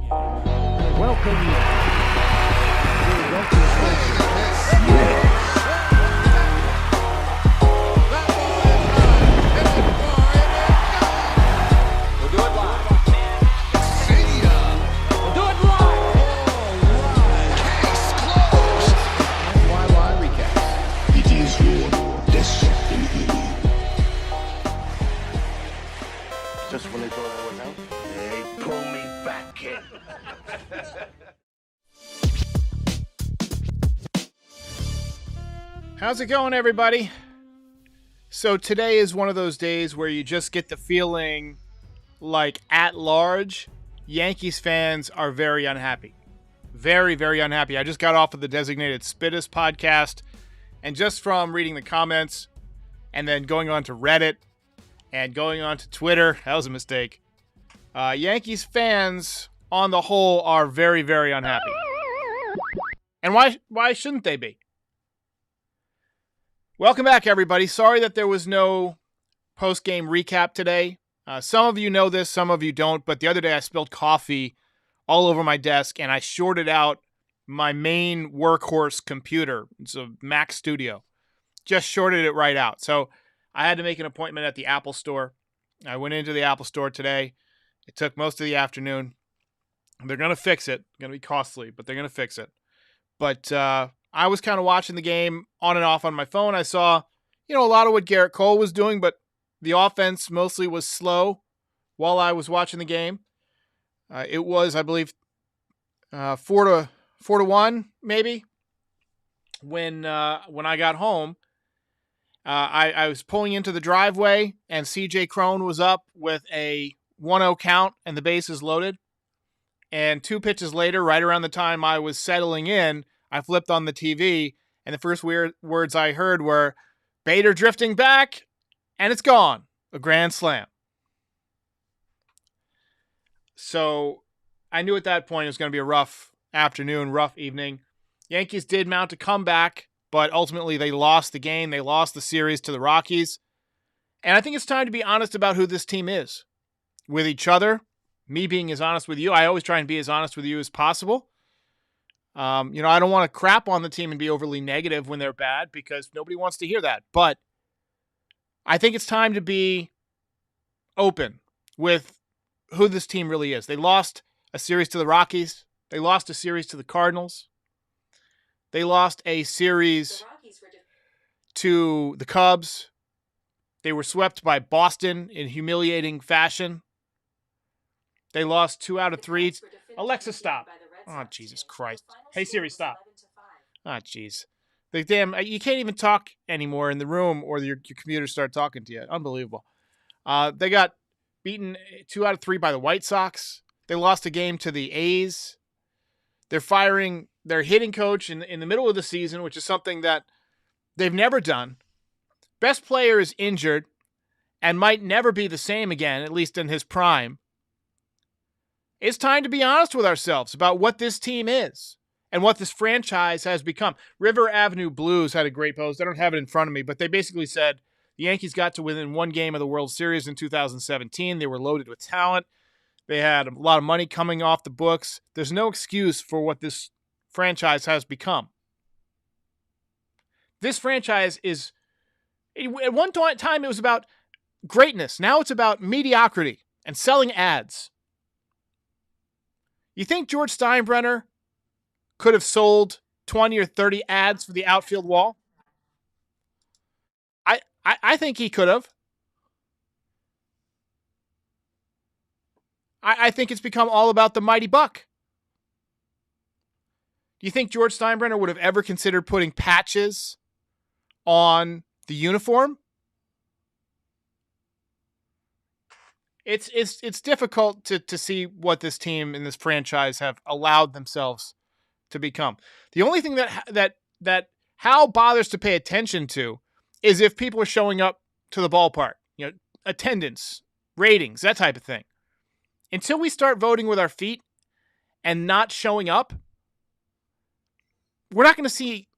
Welcome to Yankee Postgame. We'll do it live. We'll do it live. Case closed. NYY Recaps. It is your destiny. Just when they thought I was out, They pull me back in. How's it going, everybody? So today is one of those days where you just get the feeling like at large, Yankees fans are very unhappy. Very, very unhappy. I just got off of the Designated Spittus podcast, and just from reading the comments and then going on to Reddit and going on to Twitter, that was a mistake. Yankees fans on the whole are very, very unhappy. And why shouldn't they be? Welcome back, everybody. Sorry that there was no post-game recap today. Some of you know this, some of you don't, but the other day I spilled coffee all over my desk and I shorted out my main workhorse computer. It's a Mac Studio. Just shorted it right out. So I had to make an appointment at the Apple Store. I went into the Apple Store today. It took most of the afternoon. They're going to fix it. It's going to be costly, but they're going to fix it. But I was kind of watching the game on and off on my phone. I saw, a lot of what Garrett Cole was doing, but the offense mostly was slow while I was watching the game. It was, I believe, 4-1, maybe. When I got home, I was pulling into the driveway, and C.J. Cron was up with a 1-0 count, and the bases loaded. And 2 pitches later, right around the time I was settling in, I flipped on the TV, and the first words I heard were, Bader drifting back, and it's gone. A grand slam. So I knew at that point it was going to be a rough afternoon, rough evening. Yankees did mount a comeback, but ultimately they lost the game. They lost the series to the Rockies. And I think it's time to be honest about who this team is. With each other, me being as honest with you. I always try and be as honest with you as possible. I don't want to crap on the team and be overly negative when they're bad because nobody wants to hear that. But I think it's time to be open with who this team really is. They lost a series to the Rockies. They lost a series to the Cardinals. They lost a series to the Cubs. They were swept by Boston in humiliating fashion. They lost 2 out of 3. Alexa, stop. Oh, Jesus Christ. Hey, Siri, stop. Oh, jeez. You can't even talk anymore in the room or your computer start talking to you. Unbelievable. They got beaten 2 out of 3 by the White Sox. They lost a game to the A's. They're firing their hitting coach in the middle of the season, which is something that they've never done. Best player is injured and might never be the same again, at least in his prime. It's time to be honest with ourselves about what this team is and what this franchise has become. River Avenue Blues had a great post. I don't have it in front of me, but they basically said the Yankees got to within 1 game of the World Series in 2017. They were loaded with talent. They had a lot of money coming off the books. There's no excuse for what this franchise has become. This franchise is, at one time it was about greatness. Now it's about mediocrity and selling ads. You think George Steinbrenner could have sold 20 or 30 ads for the outfield wall? I think he could have. I think it's become all about the mighty buck. Do you think George Steinbrenner would have ever considered putting patches on the uniform? It's difficult to see what this team and this franchise have allowed themselves to become. The only thing that Hal bothers to pay attention to is if people are showing up to the ballpark, attendance, ratings, that type of thing. Until we start voting with our feet and not showing up, we're not going to see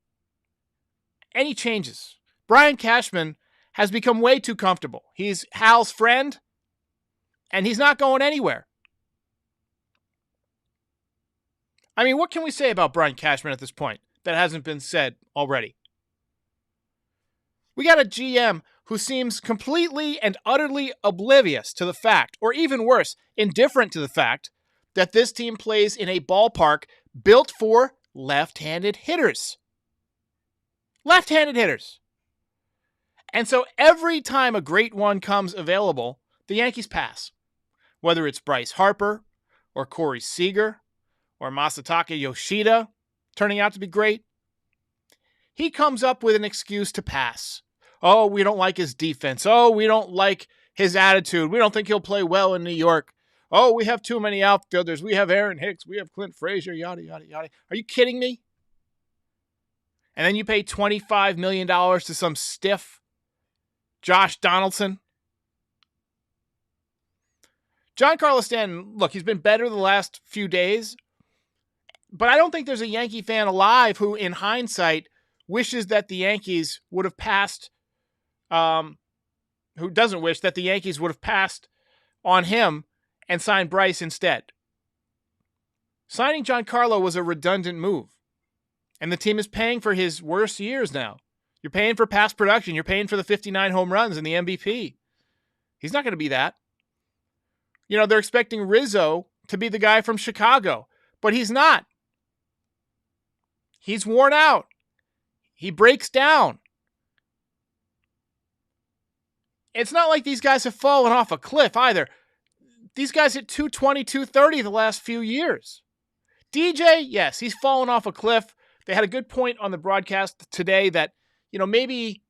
any changes. Brian Cashman has become way too comfortable. He's Hal's friend, and he's not going anywhere. I mean, what can we say about Brian Cashman at this point that hasn't been said already? We got a GM who seems completely and utterly oblivious to the fact, or even worse, indifferent to the fact, that this team plays in a ballpark built for left-handed hitters. Left-handed hitters. And so every time a great one comes available, the Yankees pass. Whether it's Bryce Harper, or Corey Seager, or Masataka Yoshida turning out to be great, he comes up with an excuse to pass. Oh, we don't like his defense. Oh, we don't like his attitude. We don't think he'll play well in New York. Oh, we have too many outfielders. We have Aaron Hicks. We have Clint Frazier, yada, yada, yada. Are you kidding me? And then you pay $25 million to some stiff Josh Donaldson. Giancarlo Stanton, look, he's been better the last few days, but I don't think there's a Yankee fan alive who, in hindsight, wishes that the Yankees would have passed, who doesn't wish that the Yankees would have passed on him and signed Bryce instead. Signing Giancarlo was a redundant move, and the team is paying for his worst years now. You're paying for past production. You're paying for the 59 home runs and the MVP. He's not going to be that. You know, they're expecting Rizzo to be the guy from Chicago, but he's not. He's worn out. He breaks down. It's not like these guys have fallen off a cliff either. These guys hit 220, 230 the last few years. DJ, yes, he's fallen off a cliff. They had a good point on the broadcast today that, you know, maybe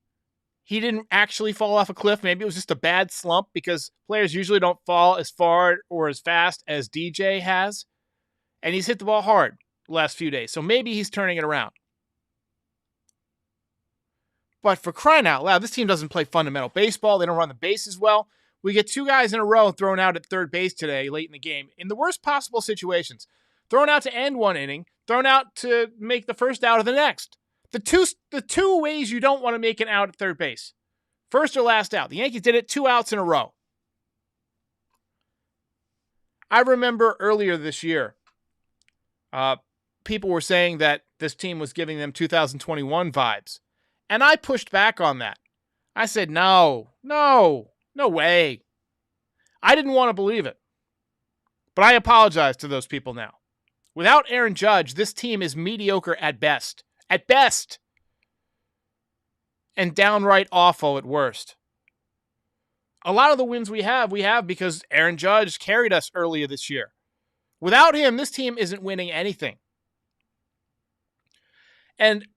he didn't actually fall off a cliff. Maybe it was just a bad slump because players usually don't fall as far or as fast as DJ has. And he's hit the ball hard the last few days. So maybe he's turning it around. But for crying out loud, this team doesn't play fundamental baseball. They don't run the bases well. We get two guys in a row thrown out at third base today late in the game in the worst possible situations. Thrown out to end one inning, thrown out to make the first out of the next. The two ways you don't want to make an out at third base. First or last out. The Yankees did it 2 outs in a row. I remember earlier this year, people were saying that this team was giving them 2021 vibes. And I pushed back on that. I said, no way. I didn't want to believe it. But I apologize to those people now. Without Aaron Judge, this team is mediocre at best. At best. And downright awful at worst. A lot of the wins we have because Aaron Judge carried us earlier this year. Without him, this team isn't winning anything. And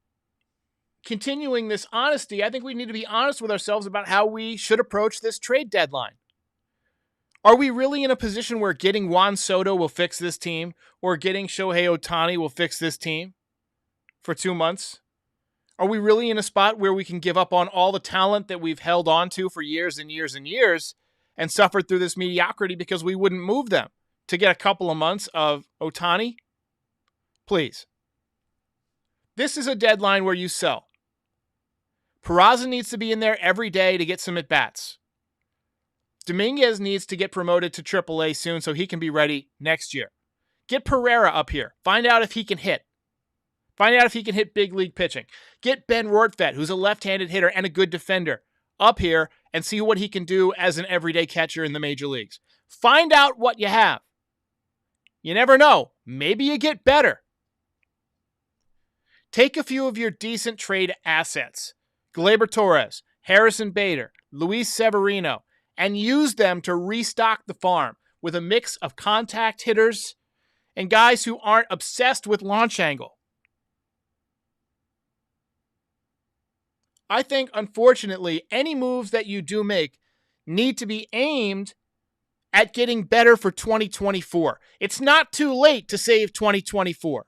continuing this honesty, I think we need to be honest with ourselves about how we should approach this trade deadline. Are we really in a position where getting Juan Soto will fix this team, or getting Shohei Ohtani will fix this team for 2 months? Are we really in a spot where we can give up on all the talent that we've held on to for years and years and years and suffered through this mediocrity because we wouldn't move them to get a couple of months of Ohtani? Please. This is a deadline where you sell. Peraza needs to be in there every day to get some at-bats. Dominguez needs to get promoted to AAA soon so he can be ready next year. Get Pereira up here. Find out if he can hit. Find out if he can hit big league pitching. Get Ben Rortvedt, who's a left-handed hitter and a good defender, up here and see what he can do as an everyday catcher in the major leagues. Find out what you have. You never know. Maybe you get better. Take a few of your decent trade assets, Gleyber Torres, Harrison Bader, Luis Severino, and use them to restock the farm with a mix of contact hitters and guys who aren't obsessed with launch angle. I think, unfortunately, any moves that you do make need to be aimed at getting better for 2024. It's not too late to save 2024.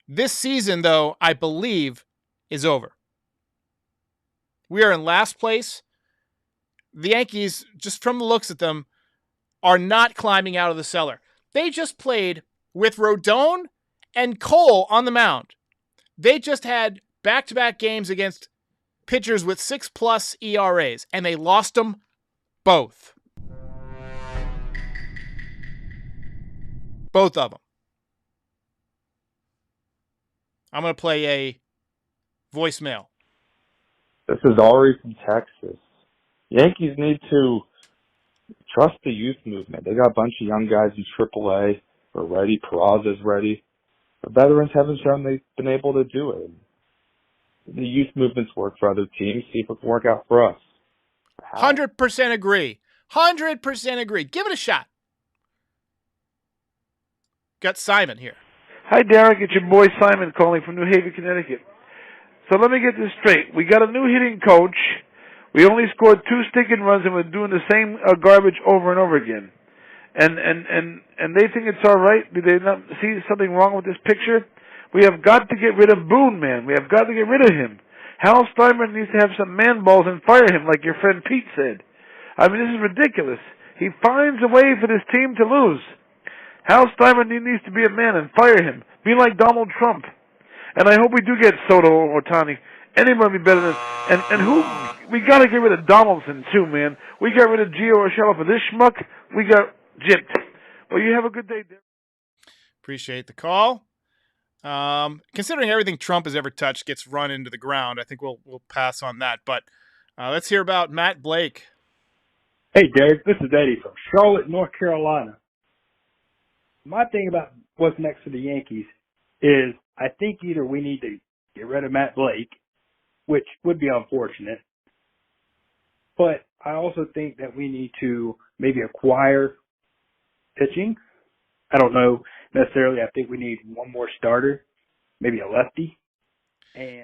This season, though, I believe, is over. We are in last place. The Yankees, just from the looks at them, are not climbing out of the cellar. They just played with Rodon and Cole on the mound. They just had back-to-back games against pitchers with 6+ ERAs, and they lost them both. Both of them. I'm going to play a voicemail. This is Ari from Texas. Yankees need to trust the youth movement. They got a bunch of young guys in AAA. They're ready. Peraza's ready. The veterans haven't shown they've been able to do it. The youth movement's worked for other teams. See if it can work out for us. 100% agree. 100% agree. Give it a shot. Got Simon here. Hi, Derek. It's your boy Simon calling from New Haven, Connecticut. So let me get this straight. We got a new hitting coach. We only scored 2 stinking runs, and we're doing the same garbage over and over again. And they think it's all right? Do they not see something wrong with this picture? We have got to get rid of Boone, man. We have got to get rid of him. Hal Steinbrenner needs to have some man balls and fire him, like your friend Pete said. I mean, this is ridiculous. He finds a way for this team to lose. Hal Steinbrenner needs to be a man and fire him. Be like Donald Trump. And I hope we do get Soto or Ohtani. Anybody be better than... And who... We got to get rid of Donaldson, too, man. We got rid of Gio Urshela for this schmuck. We got gypped. Well, you have a good day, Derek. Appreciate the call. Considering everything Trump has ever touched gets run into the ground, I think we'll pass on that. But let's hear about Matt Blake. Hey, Derek, this is Eddie from Charlotte, North Carolina. My thing about what's next for the Yankees is I think either we need to get rid of Matt Blake, which would be unfortunate, but I also think that we need to maybe acquire pitching. I don't know necessarily. I think we need one more starter, maybe a lefty.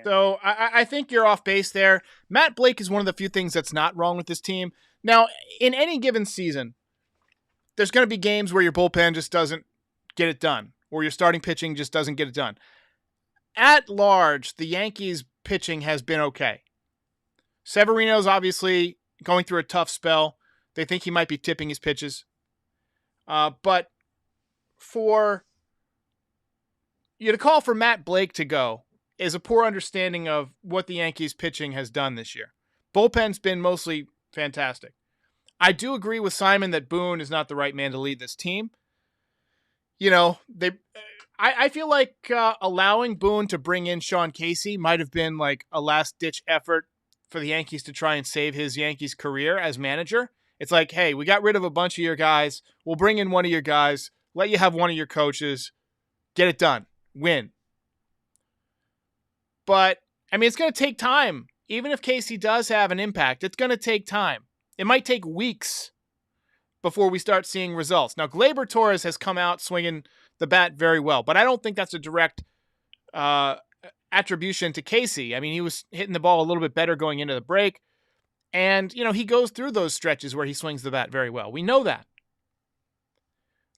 So I think you're off base there. Matt Blake is one of the few things that's not wrong with this team. Now, in any given season, there's going to be games where your bullpen just doesn't get it done, or your starting pitching just doesn't get it done. At large, the Yankees' pitching has been okay. Severino's obviously going through a tough spell. They think he might be tipping his pitches. But for you to call for Matt Blake to go is a poor understanding of what the Yankees' pitching has done this year. Bullpen's been mostly fantastic. I do agree with Simon that Boone is not the right man to lead this team. You know, I feel like allowing Boone to bring in Sean Casey might have been like a last-ditch effort for the Yankees to try and save his Yankees career as manager. It's like, hey, we got rid of a bunch of your guys. We'll bring in one of your guys, let you have one of your coaches, get it done, win. But, I mean, it's going to take time. Even if Casey does have an impact, it's going to take time. It might take weeks before we start seeing results. Now, Gleyber Torres has come out swinging the bat very well, but I don't think that's a direct attribution to Casey. I mean, he was hitting the ball a little bit better going into the break, and, you know, he goes through those stretches where he swings the bat very well. We know that.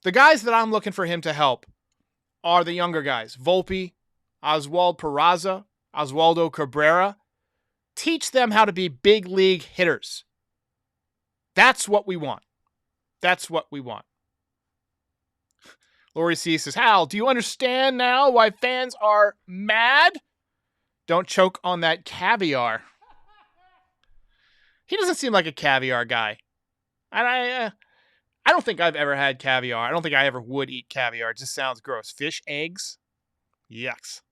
The guys that I'm looking for him to help are the younger guys. Volpe, Oswald Peraza, Oswaldo Cabrera. Teach them how to be big league hitters. That's what we want. That's what we want. Lori C says, Hal, do you understand now why fans are mad? Don't choke on that caviar. He doesn't seem like a caviar guy. And I don't think I've ever had caviar. I don't think I ever would eat caviar. It just sounds gross. Fish eggs? Yucks.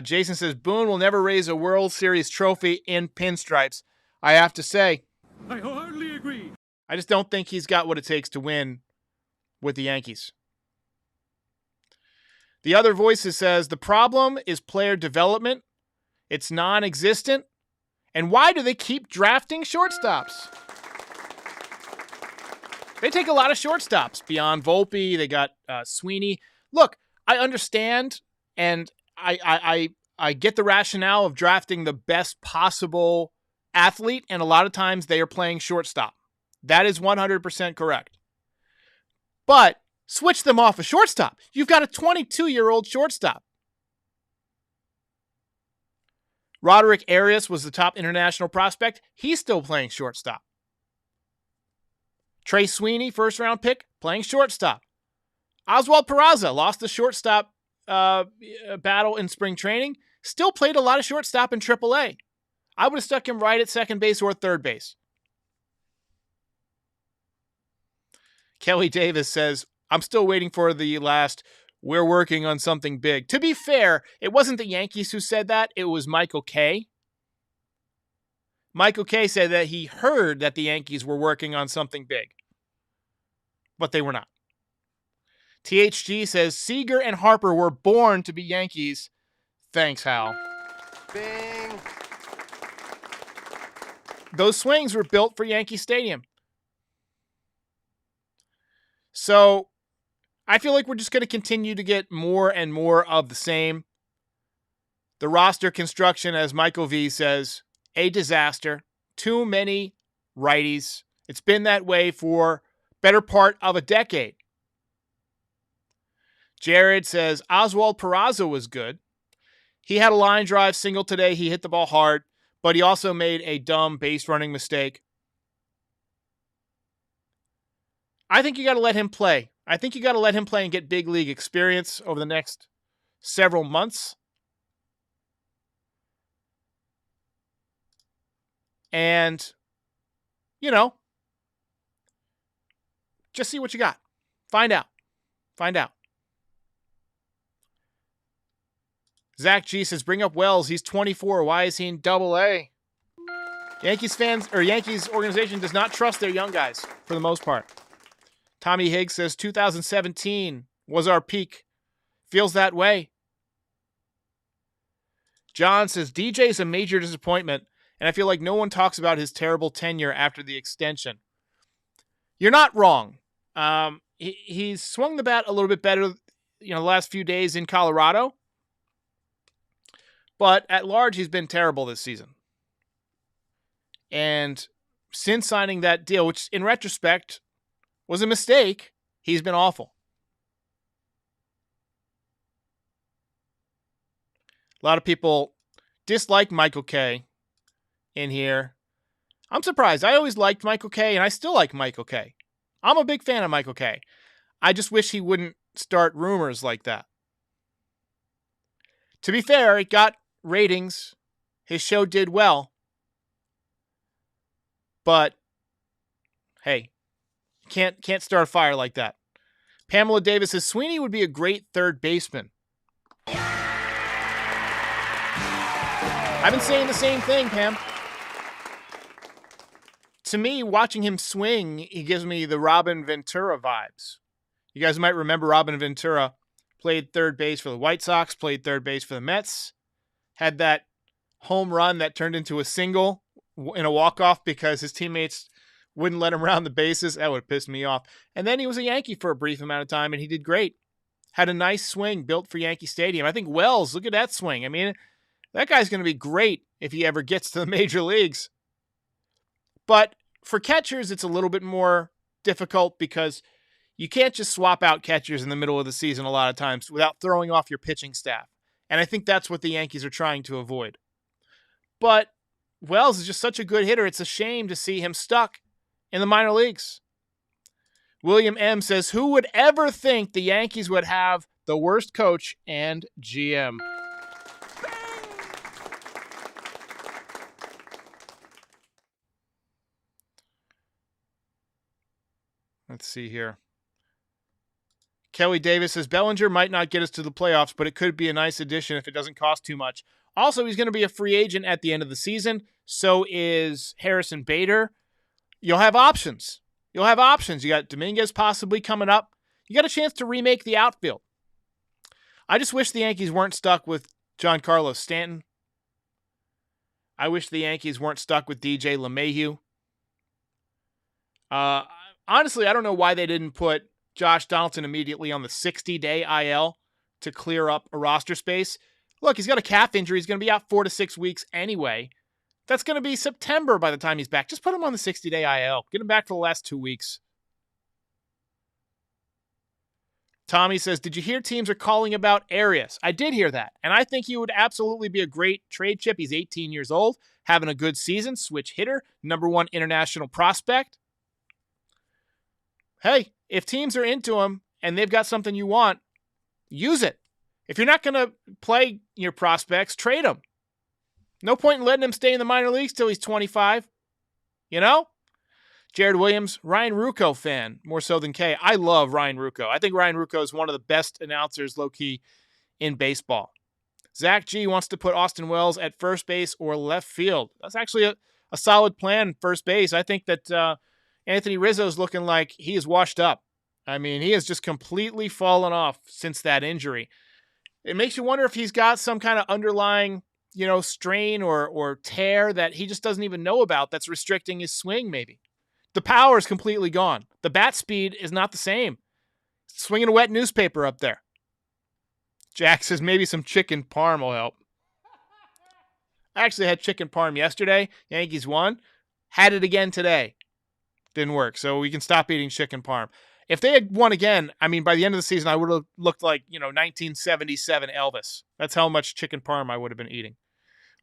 Jason says, Boone will never raise a World Series trophy in pinstripes. I have to say, I wholeheartedly agree. I just don't think he's got what it takes to win with the Yankees. The other voices says, the problem is player development. It's non-existent. And why do they keep drafting shortstops? They take a lot of shortstops. Beyond Volpe, they got Sweeney. Look, I understand, and I get the rationale of drafting the best possible athlete, and a lot of times they are playing shortstop. That is 100% correct. But switch them off a shortstop. You've got a 22-year-old shortstop. Roderick Arias was the top international prospect. He's still playing shortstop. Trey Sweeney, first-round pick, playing shortstop. Oswald Peraza lost the shortstop battle in spring training. Still played a lot of shortstop in AAA. I would have stuck him right at second base or third base. Kelly Davis says, I'm still waiting for the last we're working on something big. To be fair, it wasn't the Yankees who said that. It was Michael Kay. Michael Kay said that he heard that the Yankees were working on something big, but they were not. THG says Seager and Harper were born to be Yankees. Thanks, Hal. Bing. Those swings were built for Yankee Stadium. So I feel like we're just going to continue to get more and more of the same. The roster construction, as Michael V says, a disaster. Too many righties. It's been that way for better part of a decade. Jared says Oswald Peraza was good. He had a line drive single today. He hit the ball hard, but he also made a dumb base running mistake. I think you got to let him play. I think you got to let him play and get big league experience over the next several months. And, you know, just see what you got. Find out. Find out. Zach G says, bring up Wells. He's 24. Why is he in Double-A? Yankees fans or Yankees organization does not trust their young guys for the most part. Tommy Higgs says 2017 was our peak. Feels that way. John says DJ is a major disappointment, and I feel like no one talks about his terrible tenure after the extension. You're not wrong. He's swung the bat a little bit better, the last few days in Colorado. But at large, he's been terrible this season. And since signing that deal, which in retrospect was a mistake, he's been awful. A lot of people dislike Michael Kay in here. I'm surprised. I always liked Michael Kay, and I still like Michael Kay. I'm a big fan of Michael Kay. I just wish he wouldn't start rumors like that. To be fair, it got ratings. His show did well. But, hey, can't start a fire like that. Pamela Davis says, Sweeney would be a great third baseman. I've been saying the same thing, Pam. To me, watching him swing, he gives me the Robin Ventura vibes. You guys might remember Robin Ventura played third base for the White Sox, played third base for the Mets, had that home run that turned into a single in a walk-off because his teammates wouldn't let him round the bases. That would have pissed me off. And then he was a Yankee for a brief amount of time, and he did great. Had a nice swing built for Yankee Stadium. I think Wells, look at that swing. I mean, that guy's going to be great if he ever gets to the major leagues. But for catchers, it's a little bit more difficult because you can't just swap out catchers in the middle of the season a lot of times without throwing off your pitching staff. And I think that's what the Yankees are trying to avoid. But Wells is just such a good hitter. It's a shame to see him stuck in the minor leagues. William M. says, who would ever think the Yankees would have the worst coach and GM? Let's see here. Kelly Davis says, Bellinger might not get us to the playoffs, but it could be a nice addition if it doesn't cost too much. Also, he's going to be a free agent at the end of the season. So is Harrison Bader. You'll have options. You got Dominguez possibly coming up. You got a chance to remake the outfield. I just wish the Yankees weren't stuck with Giancarlo Stanton. I wish the Yankees weren't stuck with DJ LeMahieu. Honestly, I don't know why they didn't put Josh Donaldson immediately on the 60-day IL to clear up a roster space. Look, he's got a calf injury. He's going to be out 4 to 6 weeks anyway. That's going to be September by the time he's back. Just put him on the 60-day IL. Get him back for the last 2 weeks. Tommy says, did you hear teams are calling about Arias? I did hear that, and I think he would absolutely be a great trade chip. He's 18 years old, having a good season, switch hitter, #1 international prospect. Hey, if teams are into him and they've got something you want, use it. If you're not going to play your prospects, trade him. No point in letting him stay in the minor leagues till he's 25. Jared Williams, Ryan Ruocco fan, more so than Kay. I love Ryan Ruocco. I think Ryan Ruocco is one of the best announcers, low-key, in baseball. Zach G wants to put Austin Wells at first base or left field. That's actually a solid plan, first base. I think that Anthony Rizzo is looking like he is washed up. I mean, he has just completely fallen off since that injury. It makes you wonder if he's got some kind of underlying, strain or tear that he just doesn't even know about that's restricting his swing maybe. The power is completely gone. The bat speed is not the same. Swinging a wet newspaper up there. Jack says maybe some chicken parm will help. I actually had chicken parm yesterday. Yankees won. Had it again today. Didn't work. So we can stop eating chicken parm. If they had won again, I mean, by the end of the season, I would have looked like, 1977 Elvis. That's how much chicken parm I would have been eating.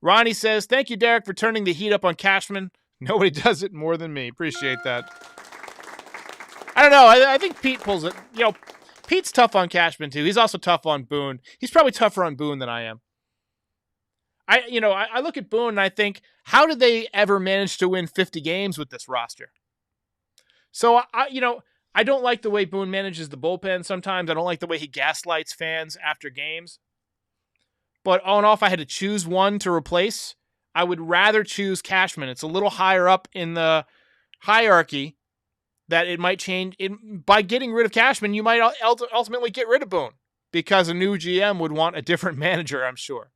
Ronnie says, thank you, Derek, for turning the heat up on Cashman. Nobody does it more than me. Appreciate that. I don't know. I think Pete pulls it. Pete's tough on Cashman, too. He's also tough on Boone. He's probably tougher on Boone than I am. I look at Boone and I think, how did they ever manage to win 50 games with this roster? So, I don't like the way Boone manages the bullpen sometimes. I don't like the way he gaslights fans after games. But on and off, I had to choose one to replace. I would rather choose Cashman. It's a little higher up in the hierarchy that it might change. By getting rid of Cashman, you might ultimately get rid of Boone because a new GM would want a different manager, I'm sure.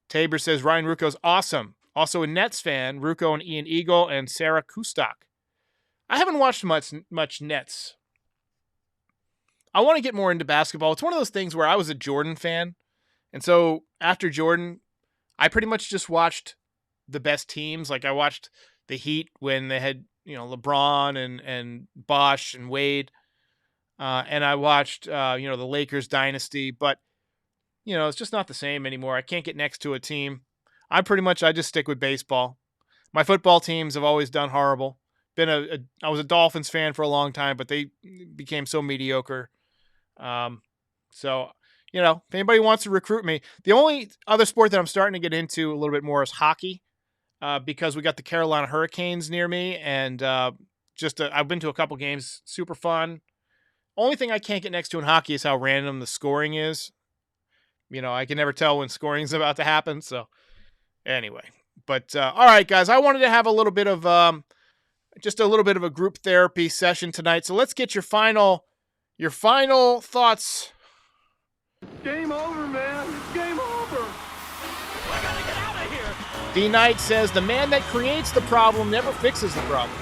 Tabor says Ryan Ruocco's awesome. Also a Nets fan, Ruocco and Ian Eagle and Sarah Kustok. I haven't watched much Nets. I want to get more into basketball. It's one of those things where I was a Jordan fan. And so after Jordan, I pretty much just watched the best teams. Like I watched the Heat when they had, LeBron and Bosh and Wade. And I watched, the Lakers dynasty. But, it's just not the same anymore. I can't get next to a team. I just stick with baseball. My football teams have always done horrible. I was a Dolphins fan for a long time, but they became so mediocre. So, if anybody wants to recruit me, the only other sport that I'm starting to get into a little bit more is hockey, because we got the Carolina Hurricanes near me, and I've been to a couple games, super fun. Only thing I can't get next to in hockey is how random the scoring is. I can never tell when scoring is about to happen. So, anyway, but all right, guys, I wanted to have a little bit of a group therapy session tonight. So let's get your final thoughts. Game over, man. Game over. We're gonna get out of here. D Knight says the man that creates the problem never fixes the problem.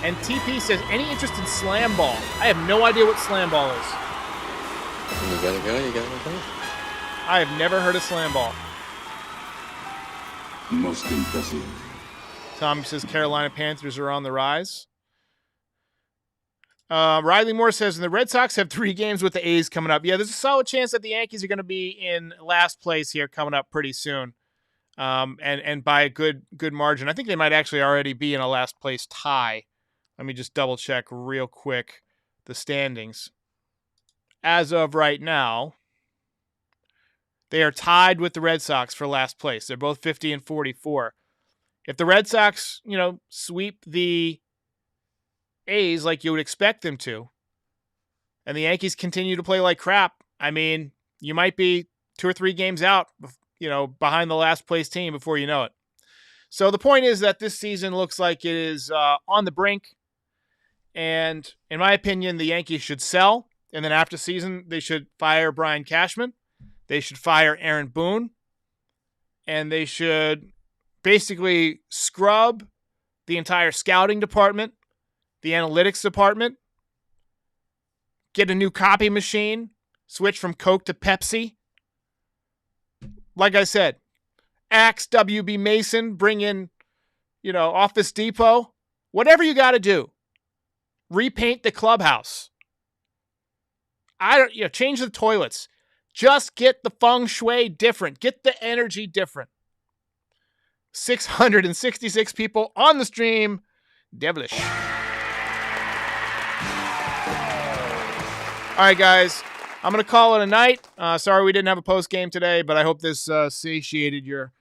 And TP says any interest in slam ball? I have no idea what slam ball is. You gotta go. I have never heard of slam ball. Most impressive. Tommy says Carolina Panthers are on the rise. Riley Moore says the Red Sox have 3 games with the A's coming up. Yeah, there's a solid chance that the Yankees are going to be in last place here coming up pretty soon, and by a good margin. I think they might actually already be in a last place tie. Let me just double check real quick the standings. As of right now, they are tied with the Red Sox for last place. They're both 50 and 44. If the Red Sox, sweep the A's like you would expect them to, and the Yankees continue to play like crap, I mean, you might be 2 or 3 games out, behind the last place team before you know it. So the point is that this season looks like it is on the brink, and in my opinion, the Yankees should sell, and then after season, they should fire Brian Cashman, they should fire Aaron Boone, and they should basically scrub the entire scouting department, the analytics department, get a new copy machine, switch from Coke to Pepsi. Like I said, axe WB Mason, bring in, Office Depot, whatever you got to do. Repaint the clubhouse. Change the toilets. Just get the feng shui different. Get the energy different. 666 people on the stream. Devilish. All right, guys. I'm going to call it a night. Sorry we didn't have a post game today, but I hope this satiated your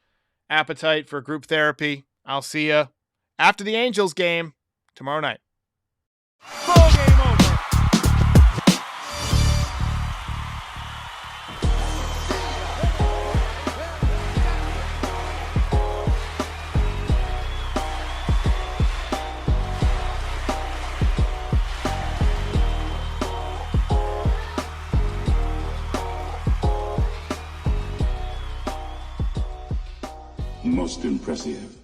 appetite for group therapy. I'll see you after the Angels game tomorrow night. Ball game over. Most impressive.